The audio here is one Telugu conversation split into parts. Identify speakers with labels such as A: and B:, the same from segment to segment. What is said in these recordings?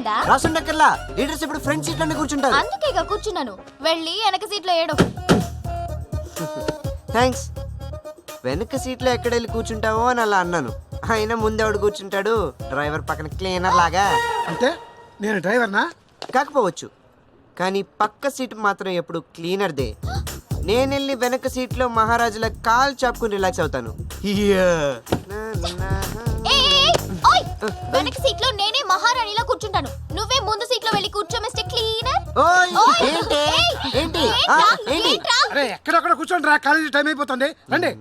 A: రాసుందా?
B: రాసుండక్కర్లా, లీడర్స్ ఇప్పుడు ఫ్రంట్ సీట్ లోనే కూర్చుంటారు.
A: అందుకేగా కూర్చున్నాను. వెళ్ళి వెనక సీట్ లో ఏడు.
B: థ్యాంక్స్. వెనక సీట్ లో ఎక్కడెళ్ళి కూర్చుంటావో అని అలా అన్నాను. అయినా ముందెవడు కూర్చుంటాడు? డ్రైవర్ పక్కన క్లీనర్ లాగా.
C: అంటే నేను డ్రైవర్నా?
B: కాకపోవచ్చు, కానీ పక్క సీట్ మాత్రం ఎప్పుడు క్లీనర్దే. నేను వెళ్ళి వెనక సీట్ లో మహారాజుల కాల్ చాపుకుని రిలాక్స్ అవుతాను.
A: వెనక సీట్ లో నేనే మహారాణిలా కూర్చుంటాను. నువ్వే ముందు సీట్ లో వెళ్ళి కూర్చో మిస్టర్ క్లీనర్.
B: ఏంటి?
C: అరే ఎక్కడెక్కడ కూర్చోండి రా, కాలేజీ టైం అయిపోతుంది. రండి.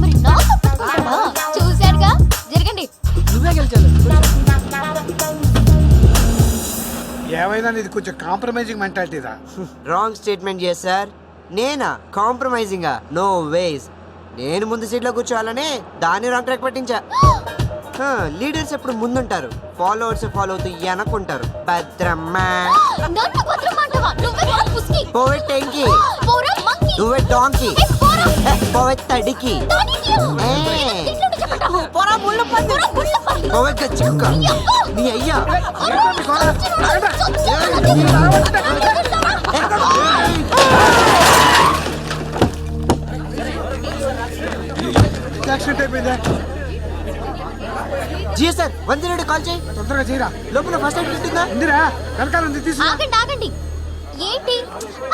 A: మరి నా తప్పుకుంటావా? చూశారుగా, జరగండి.
D: నువ్వే గెలిచావు.
C: ఏమైనా ఇది కొంచెం కాంప్రమైజింగ్ మెంటాలిటీదా?
B: రాంగ్ స్టేట్మెంట్ చేశారు. నేనా కాంప్రమైజింగ్? నో వేస్. నేను ముందు సీట్లో కూర్చోవాలని దాన్ని రాంగ్ ట్రాక్ పట్టించా. లీడర్స్ ఎప్పుడు ముందుంటారు, ఫాలోవర్స్ ఫాలో అవుతూ వెనకుంటారు. భద్రమ్మా. పోవే టెంకి, నువ్వే డాంకి, పోవే తడికి, పోవే గచ్చి కుక్క, నీ అయ్యా.
C: యాక్సిడెంట్ అయిపోయిందా?
B: జియో సార్, 108 కాల్ చేయి.
C: తొందరగా చేయరా.
B: లోపల ఫస్ట్ ఎయిడ్ ఉంటుందా?
C: ఇందిరా వెనకాల ఉంది, తీసు.
A: ఆగండి. ఏంటి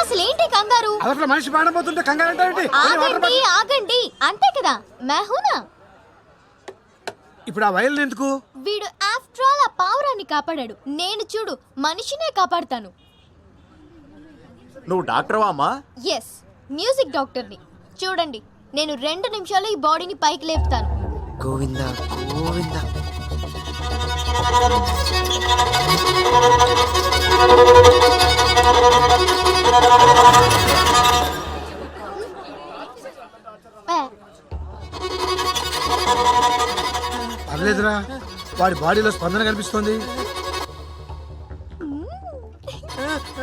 A: అసలు ఏంటి కంగారు?
C: అసలు మనిషి పాడబోతుంటే కంగారు అంటే
A: ఆగండి అంతే కదా. మెహూనా
C: ఇప్పుడు ఆ వైల్ ఎందుకు?
A: వీడు ఆఫ్టర్ ఆల్ ఆ పావురాన్ని కాపాడాడు. నేను చూడు మనిషినే కాపాడుతాను.
E: నువ్వు డాక్టర్వా అమ్మా?
A: ఎస్, మ్యూజిక్ డాక్టర్ని. చూడండి, నేను 2 నిమిషాల్లో ఈ బాడీని పైకి లేపుతాను.
B: గోవిందా గోవిందా.
C: పర్లేదురా, వాడి బాడీలో స్పందన కనిపిస్తోంది.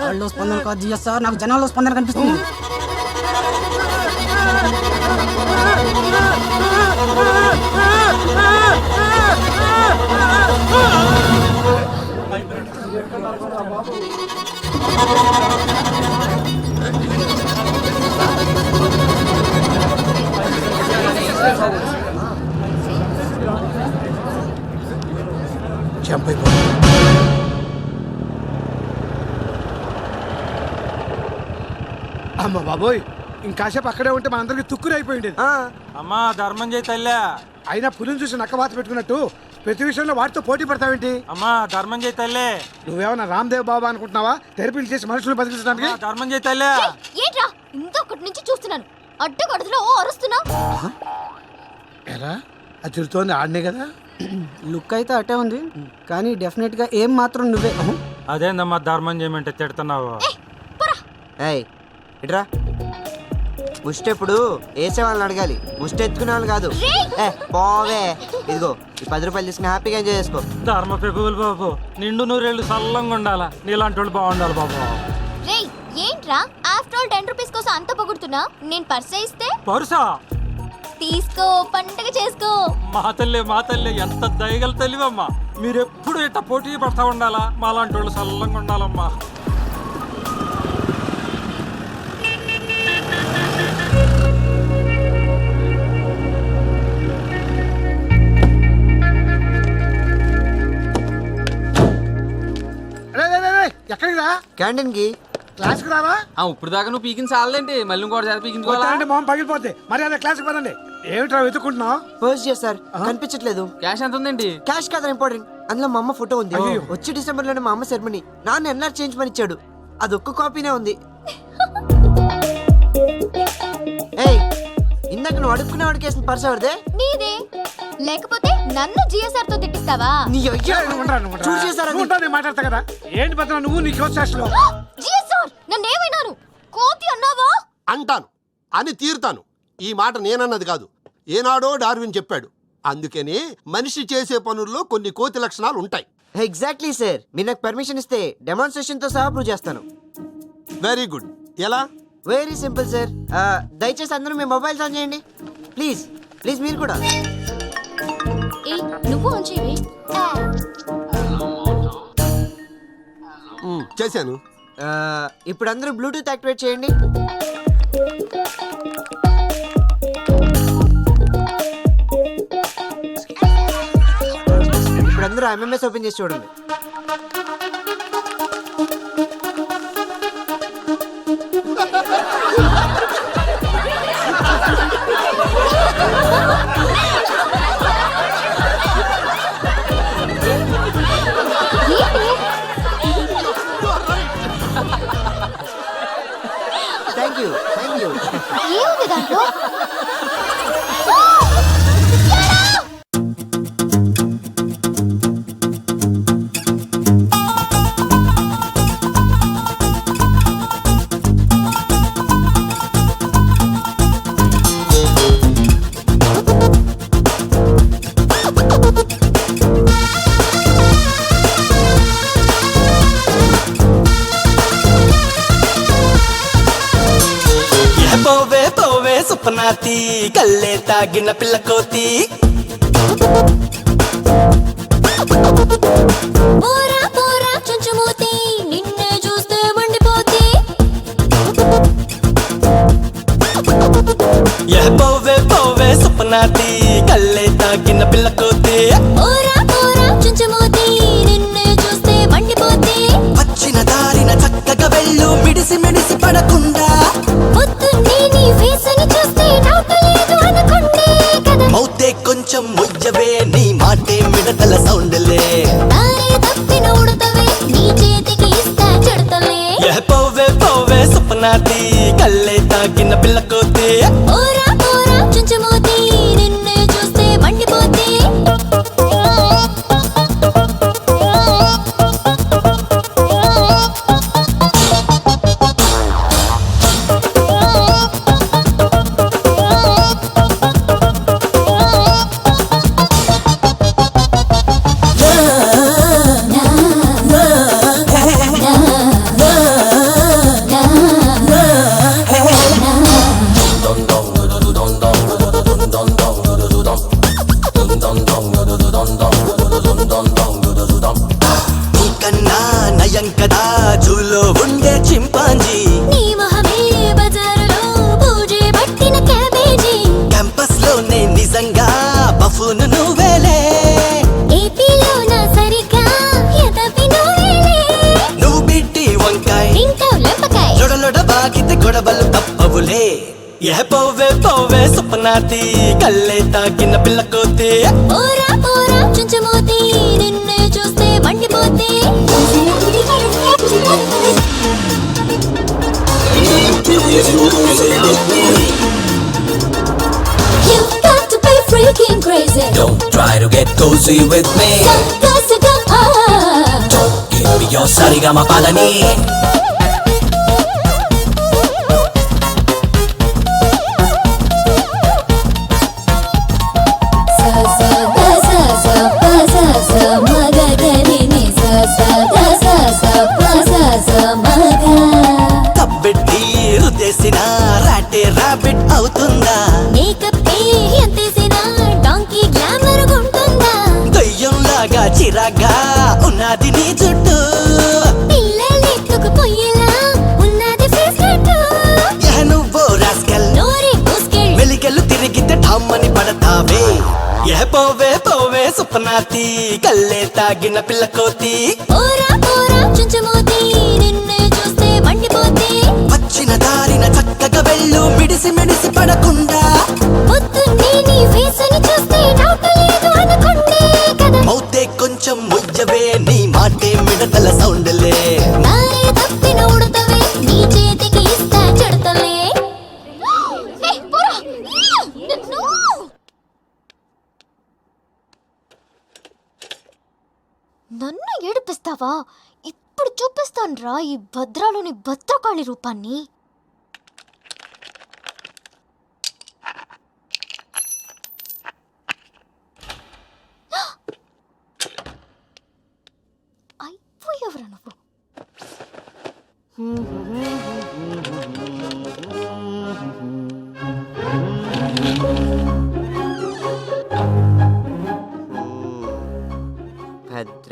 D: వాళ్ళలో స్పందన కాదు జియో సార్, నాకు జనాల్లో స్పందన కనిపిస్తుంది.
C: జంప్ అయిపోయింది. అమ్మ బాబోయ్, ఇంకాసేపు అక్కడే ఉంటే మనందరికి తుక్కుని అయిపోయింది.
F: అమ్మా ధర్మం చేయి తల్లా.
C: అయినా పులిని చూసి నక్క వాత పెట్టుకున్నట్టు ప్రతి విషయంలో వాటితో పోటీ పడతావేంటి?
F: అమ్మా ధర్మం చేయి తల్లే.
C: నువ్వేమన్నా రామ్దేవ్ బాబా అనుకుంటున్నావా? థెరపీలు చేసి మనుషులు బతికించడానికి?
F: ధర్మం చేయి తల్లే.
A: ఏంట్రా ఇంకొకటి నుంచి చూస్తున్నాను, అడ్డగొడతలో అరుస్తున్నా.
C: ఎరా అది తిరుగుతోంది ఆడనే కదా.
D: లుక్ అయితే అటే ఉంది, కానీ డెఫినెట్ గా ఏం మాత్రం నువ్వే.
F: అదేందమ్మా ధర్మం చేయమంటే తిడుతున్నావు?
B: ఏయ్ ఇట్రా. ముష్టెప్పుడు వేసే వాళ్ళని అడగాలి, ముష్టి ఎత్తుకునే వాళ్ళు కాదు. పోవే. ఇదిగో ఈ 10 రూపాయలు తీసుకుని హ్యాపీగా ఎంజాయ్ చేసుకో.
F: ధర్మ పెగులు బాబు, నిండు నూరేళ్ళు సల్లంగా ఉండాలా. నీలాంటి వాళ్ళు బాగుండాలి బాబు.
A: రేయ్ ఏంట్రా ఆఫ్టర్ ఆల్ 10 రూపీస్ కోసం అంత పొగుడుతున్నా? నేను పర్సే ఇస్తే
F: పరుసా
A: తీసుకో, పండగ చేసుకో.
F: మా తల్లి ఎంత దయగల తల్లివమ్మా. మీరెప్పుడు ఇట్ట పోటీ పడతా ఉండాలా. మాలాంటి వాళ్ళు సల్లంగా ఉండాలమ్మా.
C: ఎక్కడికి రా?
B: క్యాంటీన్ కి.
C: క్లాస్కి రావా?
G: ఇప్పుడు దాకా నువ్వు పీకిన చాలండి, మళ్ళీ ఇంకోటి పీకించుకోవాలంటే
C: మొహం పగిలిపోతే మరి అదే క్లాస్కి పదండి. ఏమిట్రా వెతుకుంటున్నావు?
B: పోస్ట్ చేస్తారు, కనిపించట్లేదు.
G: క్యాష్ ఎంత ఉందండి?
B: క్యాష్ కదా ఇంపార్టెంట్, అందులో మా అమ్మ ఫోటో ఉంది. వచ్చి డిసెంబర్ లోనే మా అమ్మ సెరమనీ. నాన్న ఎన్ఆర్ చేంజ్ పని ఇచ్చాడు, అది ఒక్క కాపీనే ఉంది. ఏయ్ ఇందాక నువ్వు అడుక్కునే వాడికేసిన పర్స్ ఎవరిదే?
A: నీదే. లేకపోతే నన్ను జిఎస్ఆర్ తో తిట్టిస్తావా?
B: నీ అయ్యా చూసి చేశారా?
C: మాట్లాడతా కదా. ఏంటి భద్ర నువ్వు నీ క్లాస్లో?
A: జిఎస్ఆర్ నన్ను ఏమైనాను? కోతి అన్నావా?
H: అంటాను అని తీరుతాను. ఈ మాట నేనన్నది కాదు, ఏనాడో డార్విన్ చెప్పాడు. అందుకని మనిషి చేసే పనుల్లో కొన్ని కోతి లక్షణాలు ఉంటాయి.
B: ఎగ్జాక్ట్లీ సార్, మీరు నాకు పర్మిషన్ ఇస్తే డెమాన్స్ట్రేషన్ తో సహా ప్రూవ్ చేస్తాను.
H: Very good. ఎలా?
B: Very simple sir. దయచేసి అందరూ మీ మొబైల్స్ ఆన్ చేయండి ప్లీజ్. మీరు కూడా.
A: ఏ నువ్వు అంచేవి
H: చేశాను.
B: ఇప్పుడు అందరూ బ్లూటూత్ యాక్టివేట్ చేయండి. ఇప్పుడు అందరూ ఎంఎంఎస్ ఓపెన్ చేసి చూడండి. Thank you.
A: ఏముంది దాంట్లో?
E: పోవే పోవే సుపనాతి కల్లే తాగిన పిల్ల కోతి
A: పోరా పోరా చుంచుమూతి నిన్నే చూస్తే మండిపోతే
E: పోవే పోవే సుపనాతి కల్లే తాగిన పిల్ల కోతి
A: పోరా పోరా చుంచుమూతి నిన్నే చూస్తే మండిపోతే
E: వచ్చిన దారిన చక్కగా వెళ్ళు మిడిసి మిడిసి పడకుండా
A: పొద్దున్నే నీ ఫేస్ అని చూస్తే డౌట్ లేదు అనుకుంటే కదా
E: మౌతే కొంచెం ముయ్యవే నీ మాటే మిడతల సౌండ్లే
A: దారి తప్పిన ఉడతవే నీ చేతికి ఇస్తా చెడతలే
E: పోవే పోవే సుపనాతి కల్లే తాగిన పిల్ల కోతి
A: పోరా పోరా చుంచుమూతి నిన్నే చూస్తే మండిపోతే
E: నీకన్నా నయం కదా జూలో ఉండే చింపాంజీ
A: నీ మొహమే బజారులో పూజే పట్టిన క్యాబేజీ
E: క్యాంపస్ లోనే నిజంగా బఫూను నువ్వేలే
A: ఏపీలో నా సరిగా ఎదవి నువ్వేలే
E: నువ్వు బిట్టి వంకాయ
A: తింటావు లెంపకాయ
E: లొడలొడ బాగితే గొడవలు తప్పవులే పోవే పోవే సుపనాతి కల్లే తాకిన పిల్ల కోతి
A: పోరా పోరా చుంచుమూతి నిన్నే చూస్తే మండిపోతే You've got to be freaking crazy.
E: Don't try to get cozy with me.
A: Sakasagam,
E: Don't give me your sarigama padani.
A: sa sa da sa sa pa sa sa ma ga ga ni ni sa sa da sa sa pa sa sa ma ga.
E: కబ్బెట్టి రుద్దేసిన రాటే రాబిట్ అవుతుందా
A: మేకప్ ఎంతేసినా డాంకీ గ్లామర్ గుంటుందా
E: దయ్యంలాగా చిరాగా ఉన్నది నీ జుట్టు
A: పిల్లలెత్తుకు పొయ్యేలా ఉన్నది ఫేస్ కట్టు
E: నువ్వు రాస్కల్
A: నోరే మూసుకెళ్ళి
E: వెలిగెళ్ళు తిరిగితే ఠమ్మని పడతావే పోవే పోవే సుపనాతి కల్లే తాగిన పిల్ల కోతి
A: పోరా పోరా చుంచుమూతి నిన్నే చూస్తే మండిపోతే
E: వచ్చిన దారిన చక్కగా వెళ్ళు మిడిసి మిడిసి పడకుండా
A: పొద్దున్నే నీ ఫేస్ అని చూస్తే డౌట్ లేదు అనుకుంటే కదా
E: మౌతే కొంచెం ముయ్యవే నీ మాటే మిడతల సౌండ్లే
A: దారి తప్పిన ఉడతవే నీ చేతికి ఇస్తా చెడతలే నన్ను ఏడిపిస్తావా? ఇప్పుడు చూపిస్తానురా ఈ భద్రాలోని భద్రకాళి రూపాన్ని. అయిపోయావురా నువ్వు.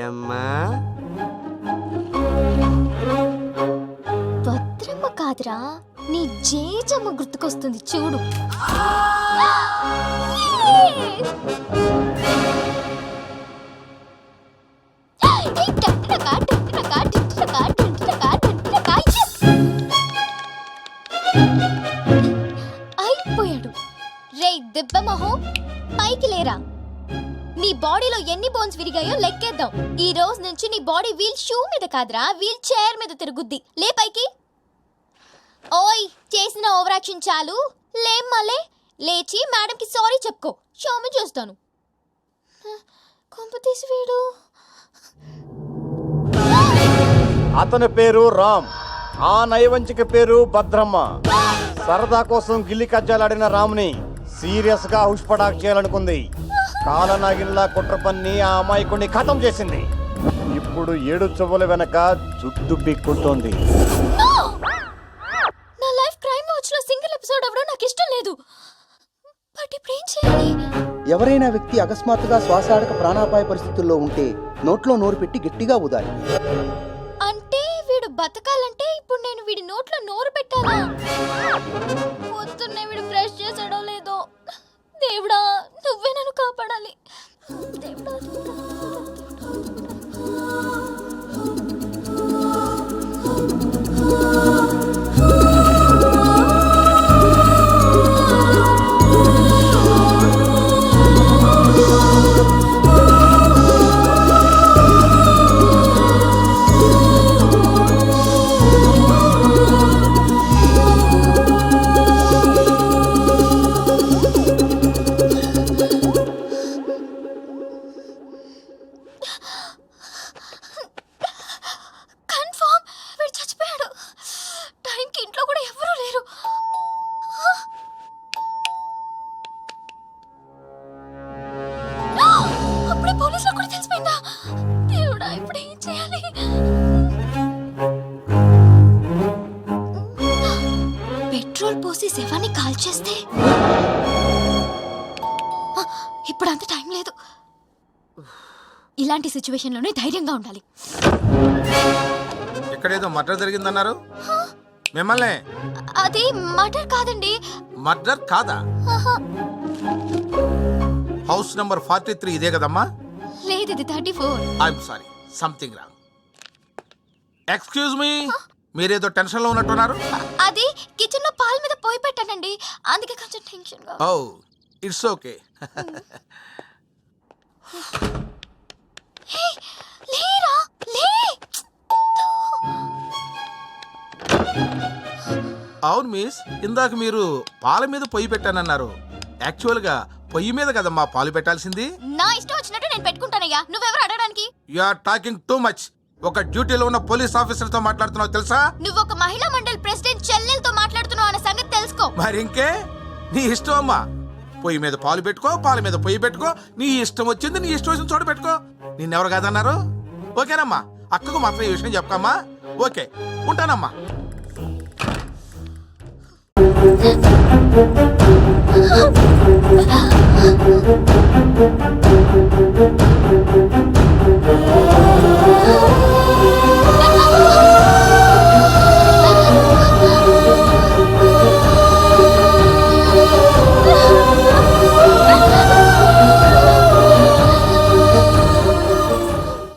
B: ఏంటమ్మా?
A: భద్రమ్మ కాదురా, నీ జేజమ్మ గుర్తుకొస్తుంది చూడు. అయిపోయాడు. రే దెబ్బ మొహం, పైకి లేరా. నీ బాడీలో ఎన్ని బోన్స్ విరిగాయో లెక్కేద్దాం. ఈ రోజు నుంచి నీ బాడీ వీల్ షూ మీద కాదురా, వీల్ చైర్ మీద తిరుగుద్ది. లే పైకి. ఓయ్, చేసిన ఓవర్ యాక్షన్ చాలు. లేమ్మలే, లేచి మేడంకి సారీ చెప్పుకో. షోమి చేస్తాను. కొంప తీసి వీడు.
I: అతని పేరు రామ్, ఆ నైవంచిక పేరు భద్రమ్మ. సరదా కోసం గిల్లి కజ్జాలాడిన రామ్ని సీరియస్ గా హుష్పటాక్ చేయాలనుకుంది. కాలనాగిన్లా కుట్ర పన్ని ఆ అమాయకుడిని ఖతం చేసింది. ఇప్పుడు 7 చెవుల వెనక జుట్టు పీక్కుంటోంది.
A: నా లైఫ్ క్రైమ్ వాచ్ లో సింగిల్ ఎపిసోడ్ అవ్వడం నాకు ఇష్టం లేదు. బట్ ఇప్పుడు ఏం చేయాలి?
J: ఎవరైనా వ్యక్తి అకస్మాత్తుగా శ్వాసాడక ప్రాణాపాయ పరిస్థితుల్లో ఉంటే నోట్లో నోరు పెట్టి గట్టిగా ఊదాలి.
A: అంటే వీడు బతకాలంటే ఇప్పుడు నేను వీడి నోట్లో నోరు పెట్టాలా? పొద్దున్నే వీడు బ్రష్ చేసాడో లేదో. దేవుడా, నువ్వే నన్ను కాపాడాలి. దేవుడా, దేవుడా, కన్ఫర్మ్ వీడు చచ్చిపోయాడు. టైంకి ఇంట్లో కూడా ఎవరూ లేరు. అప్పుడే పోలీసులకు కూడా తెలిసిపోయిందా? దేవుడా, ఇప్పుడు ఏం చేయాలి? పెట్రోల్ పోసి శవాన్ని కాల్చేస్తే ఇప్పుడు అంత టైం లేదు. ఇలాంటి సిచ్యువేషన్ లోనే ధైర్యంగా ఉండాలి.
K: ఇక్కడేదో మర్డర్ జరిగిందన్నారు. మిమ్మల్ని?
A: అది మర్డర్ కాదండి.
K: మర్డర్ కాదా? హౌస్ నంబర్ 43 ఇదే కదమ్మా?
A: లేదు, ఇది 34.
K: I'm sorry, something wrong. Excuse me, మీరేదో టెన్షన్ లో ఉన్నట్టున్నారు.
A: అది కిచెన్ లో పాల మీద పోయి పెట్టానండి, అందుకే కొంచెం టెన్షన్ గా.
K: ఓ, ఇట్స్ ఓకే.
A: లేరా, లే.
K: అవును మిస్, ఇందాక మీరు పాల మీద పొయ్యి పెట్టానన్నారు. యాక్చువల్ గా పొయ్యి మీద కదమ్మా పాలు పెట్టాల్సింది.
A: నా ఇష్టం వచ్చినట్టు నేను పెట్టుకుంటానయ్యా, నువ్వెవరు అడగడానికి?
K: You are talking too much. ఒక డ్యూటీలో ఉన్న పోలీస్ ఆఫీసర్ తో మాట్లాడుతున్నావు తెలుసా?
A: నువ్వు ఒక మహిళా మండలి ప్రెసిడెంట్ చెల్లెలతో మాట్లాడుతున్నావు అన్న సంగతి తెలుసుకో.
K: మరి ఇంకే, నీ ఇష్టం అమ్మా. పొయ్యి మీద పాలు పెట్టుకో, పాల మీద పొయ్యి పెట్టుకో. నీ ఇష్టం వచ్చింది నీ ఇష్టం వచ్చిన చోట పెట్టుకో. నిన్నెవరు కాదన్నారు? ఓకేనమ్మా, అక్కకు మాత్రం ఈ విషయం చెప్పమ్మా. ఓకే, ఉంటానమ్మా.